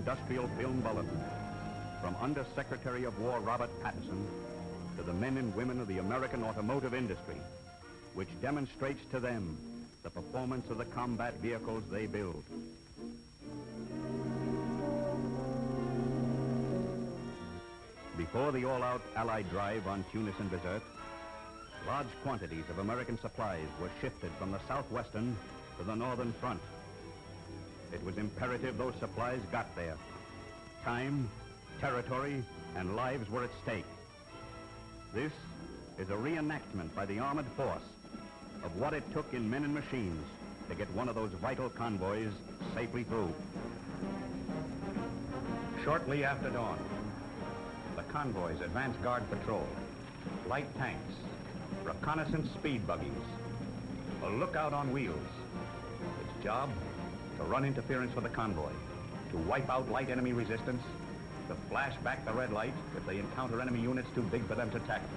industrial film bulletin, from Under-Secretary of War Robert Patterson to the men and women of the American automotive industry, which demonstrates to them the performance of the combat vehicles they build. Before the all-out Allied drive on Tunis and Bizerte, large quantities of American supplies were shifted from the southwestern to the northern front. It was imperative those supplies got there. Time, territory, and lives were at stake. This is a reenactment by the armored force of what it took in men and machines to get one of those vital convoys safely through. Shortly after dawn, the convoy's advance guard patrol, light tanks, reconnaissance speed buggies, a lookout on wheels. Its job, to run interference with the convoy, to wipe out light enemy resistance, to flash back the red light if they encounter enemy units too big for them to tackle.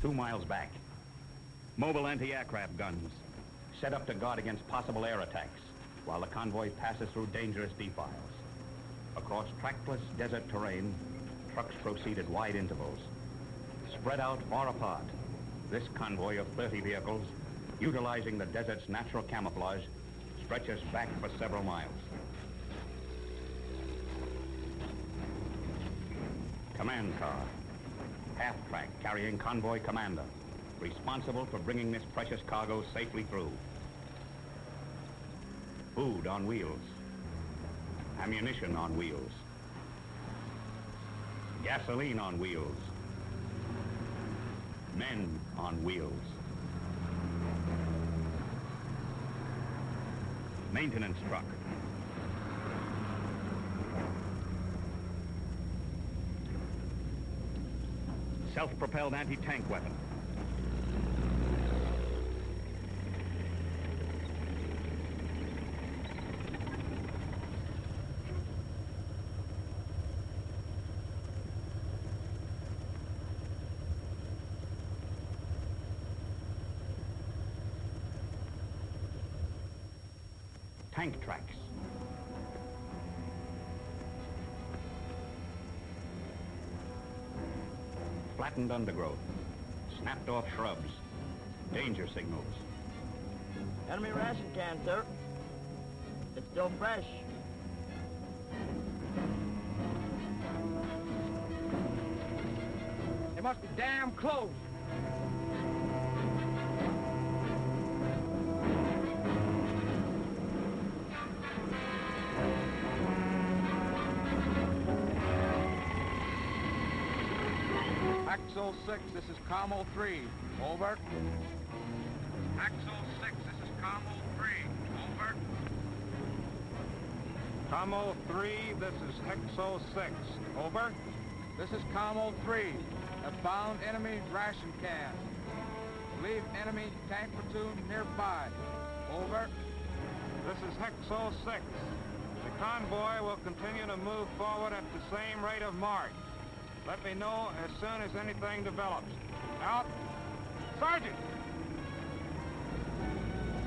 Two miles back, mobile anti-aircraft guns set up to guard against possible air attacks while the convoy passes through dangerous defiles. Across trackless desert terrain, trucks proceed at wide intervals. Spread out far apart, this convoy of 30 vehicles, utilizing the desert's natural camouflage, stretches back for several miles. Command car, half-track carrying convoy commander, responsible for bringing this precious cargo safely through. Food on wheels, ammunition on wheels, gasoline on wheels, men on wheels. Maintenance truck. Self-propelled anti-tank weapon. Tank tracks. Flattened undergrowth, snapped off shrubs, danger signals. Enemy ration can, sir. It's still fresh. They must be damn close. Axle 6, this is Commo 3. Over. Axle 6, this is Commo 3. Over. Commo 3, this is Hexo 6. Over. This is Commo 3. Have found enemy ration can. Believe enemy tank platoon nearby. Over. This is Hexo 6. The convoy will continue to move forward at the same rate of march. Let me know as soon as anything develops. Out. Sergeant!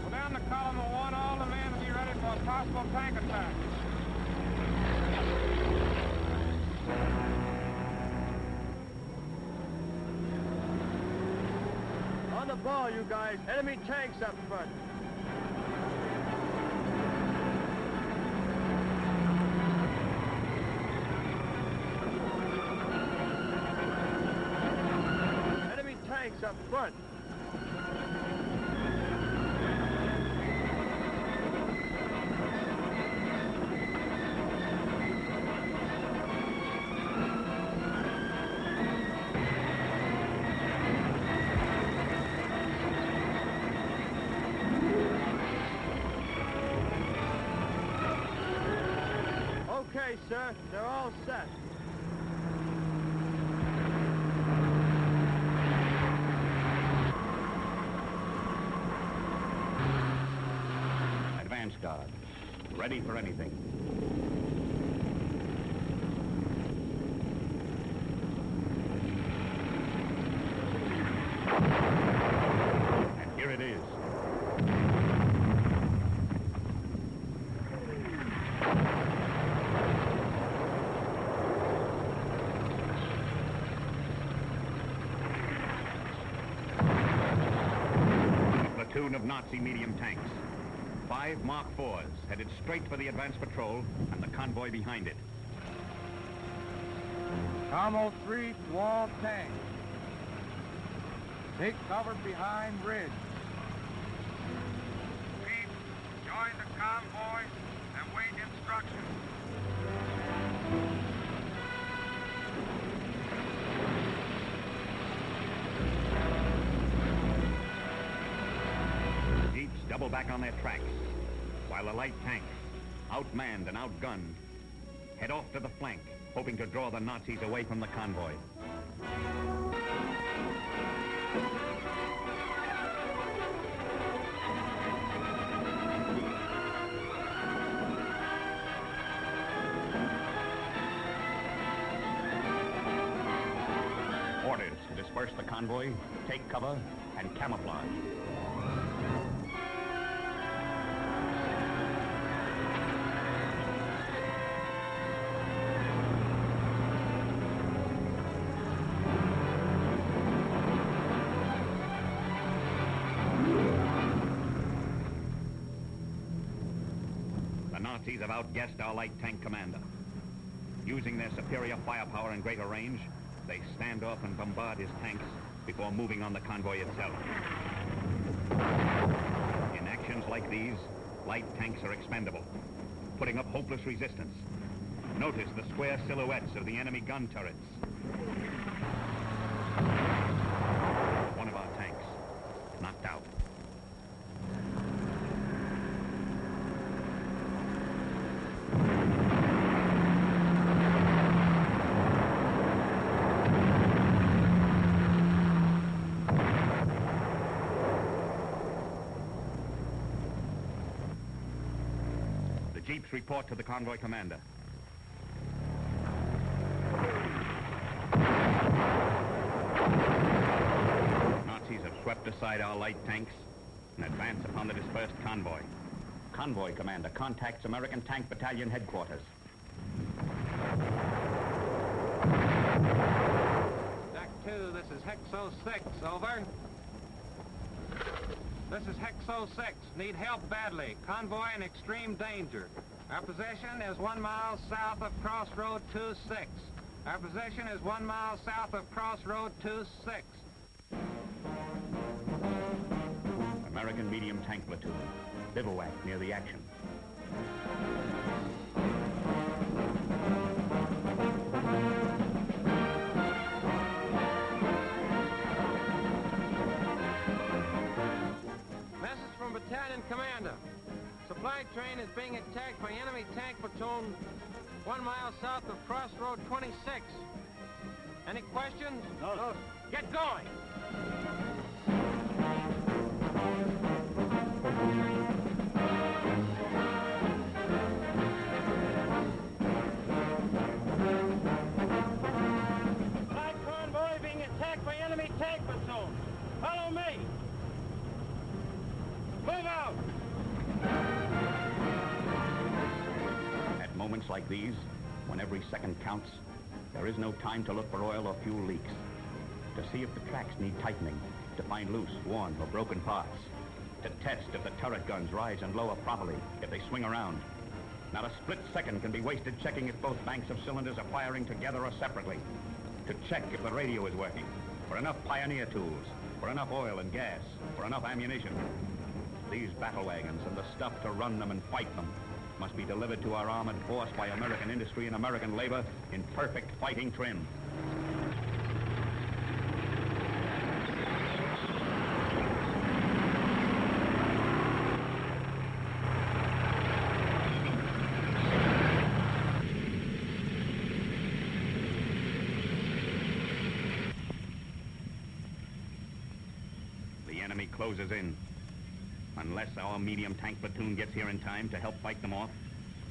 Go down to column of 1, all the men be ready for a possible tank attack. On the ball, you guys. Enemy tanks up front. Tanks up front. Okay, sir. They're all set. Guard, ready for anything. And here it is, Nazi medium tanks. 5 Mark IVs headed straight for the advance patrol and the convoy behind it. Commo 3 to all tanks. Take cover behind ridge. Repeat, join the convoy and wait instructions. Jeeps double back on their tracks, while the light tanks, outmanned and outgunned, head off to the flank, hoping to draw the Nazis away from the convoy. Orders to disperse the convoy, take cover, and camouflage. The Nazis have outguessed our light tank commander. Using their superior firepower and greater range, they stand off and bombard his tanks before moving on the convoy itself. In actions like these, light tanks are expendable, putting up hopeless resistance. Notice the square silhouettes of the enemy gun turrets. One of our tanks, knocked out. Jeeps report to the convoy commander. Nazis have swept aside our light tanks and advance upon the dispersed convoy. Convoy commander contacts American Tank Battalion headquarters. Deck 2, this is Hexo 6, over. This is Hexo 6. Need help badly. Convoy in extreme danger. Our position is 1 mile south of Crossroad 26. Our position is 1 mile south of Crossroad 26. American medium tank platoon. Bivouac near the action. Battalion Commander. Supply train is being attacked by enemy tank platoon 1 mile south of Crossroad 26. Any questions? No. Get going! Supply convoy being attacked by enemy tank platoon. Follow me! Move out! At moments like these, when every second counts, there is no time to look for oil or fuel leaks, to see if the tracks need tightening, to find loose, worn, or broken parts, to test if the turret guns rise and lower properly, if they swing around. Not a split second can be wasted checking if both banks of cylinders are firing together or separately, to check if the radio is working, for enough pioneer tools, for enough oil and gas, for enough ammunition. These battle wagons and the stuff to run them and fight them must be delivered to our armored force by American industry and American labor in perfect fighting trim. The enemy closes in. Unless our medium tank platoon gets here in time to help fight them off,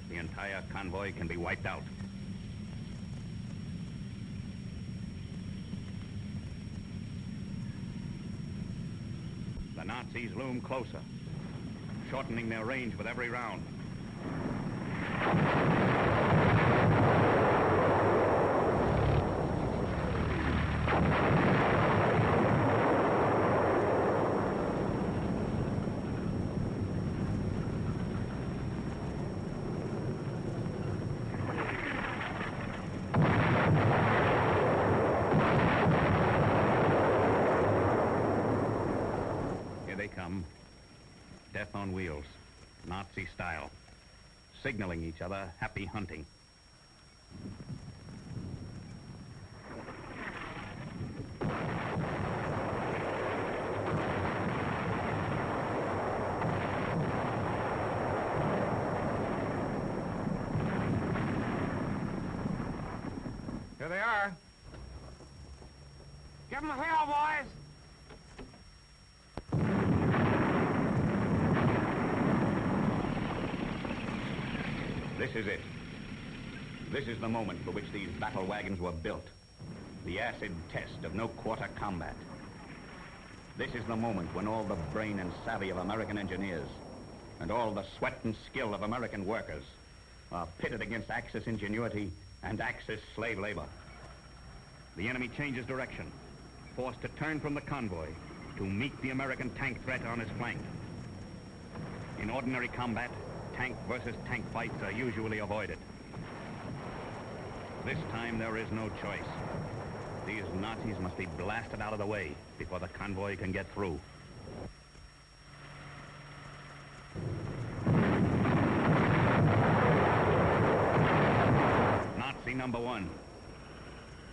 the entire convoy can be wiped out. The Nazis loom closer, shortening their range with every round. come. Death on wheels, Nazi style. Signaling each other happy hunting. Here they are. Give them hell, boys! This is it. This is the moment for which these battle wagons were built. The acid test of no quarter combat. This is the moment when all the brain and savvy of American engineers and all the sweat and skill of American workers are pitted against Axis ingenuity and Axis slave labor. The enemy changes direction, forced to turn from the convoy to meet the American tank threat on his flank. In ordinary combat, tank versus tank fights are usually avoided. This time there is no choice. These Nazis must be blasted out of the way before the convoy can get through. Nazi number one.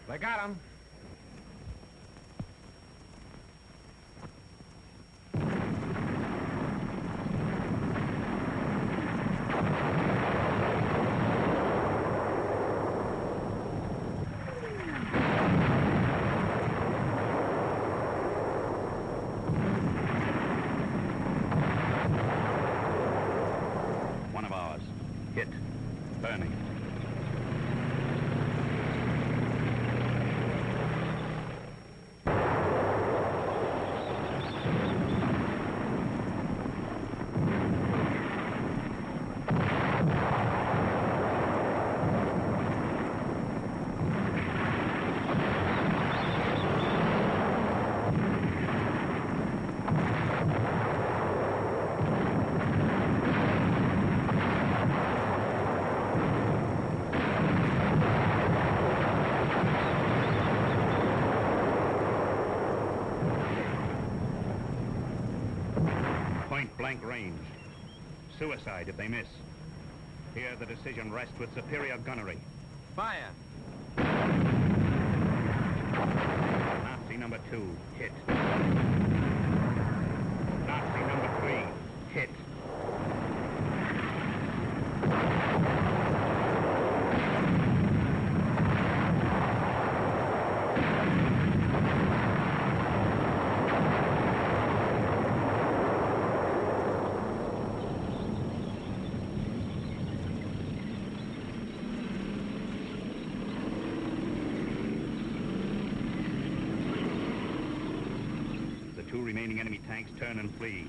They got him. One of ours. Hit. Burning. Point-blank range. Suicide if they miss. Here the decision rests with superior gunnery. Fire. Nazi number two, hit. Nazi number three, hit. Two remaining enemy tanks turn and flee.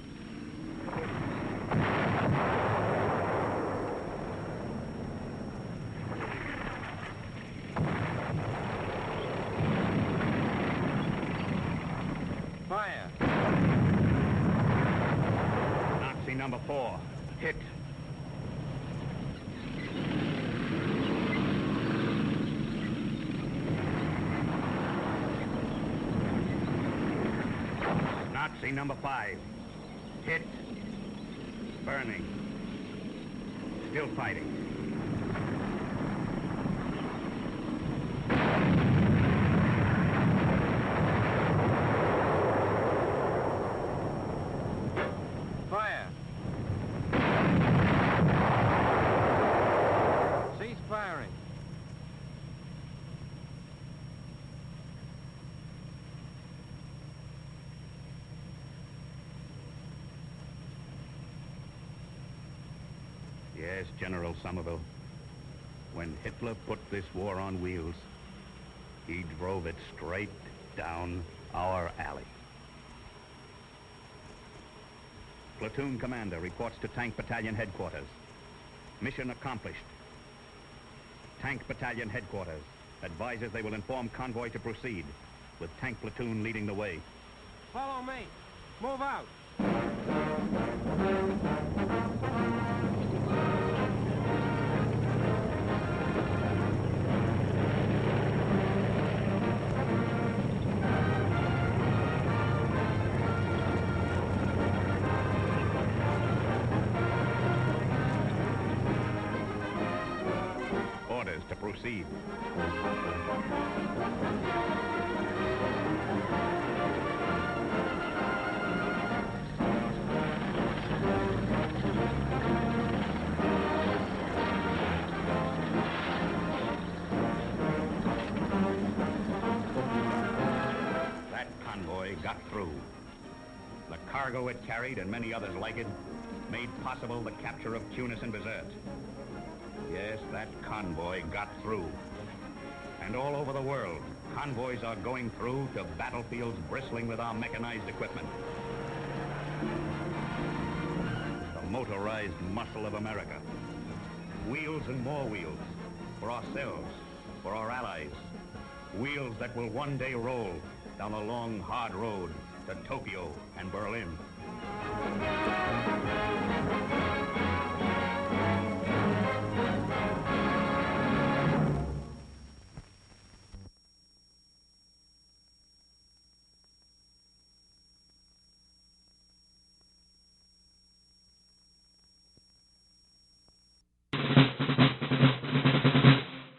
Fire. Nazi number four, hit. Nazi number five. Hit. Burning. Still fighting. Fire. Cease firing. Yes, General Somerville. When Hitler put this war on wheels, he drove it straight down our alley. Platoon commander reports to Tank Battalion headquarters. Mission accomplished. Tank Battalion headquarters advises they will inform convoy to proceed, with tank platoon leading the way. Follow me. Move out. proceed. That convoy got through. The cargo it carried and many others like it made possible the capture of Tunis and Bizerte. Yes, that convoy got through. And all over the world, convoys are going through to battlefields bristling with our mechanized equipment. The motorized muscle of America. Wheels and more wheels for ourselves, for our allies. Wheels that will one day roll down the long, hard road to Tokyo and Berlin.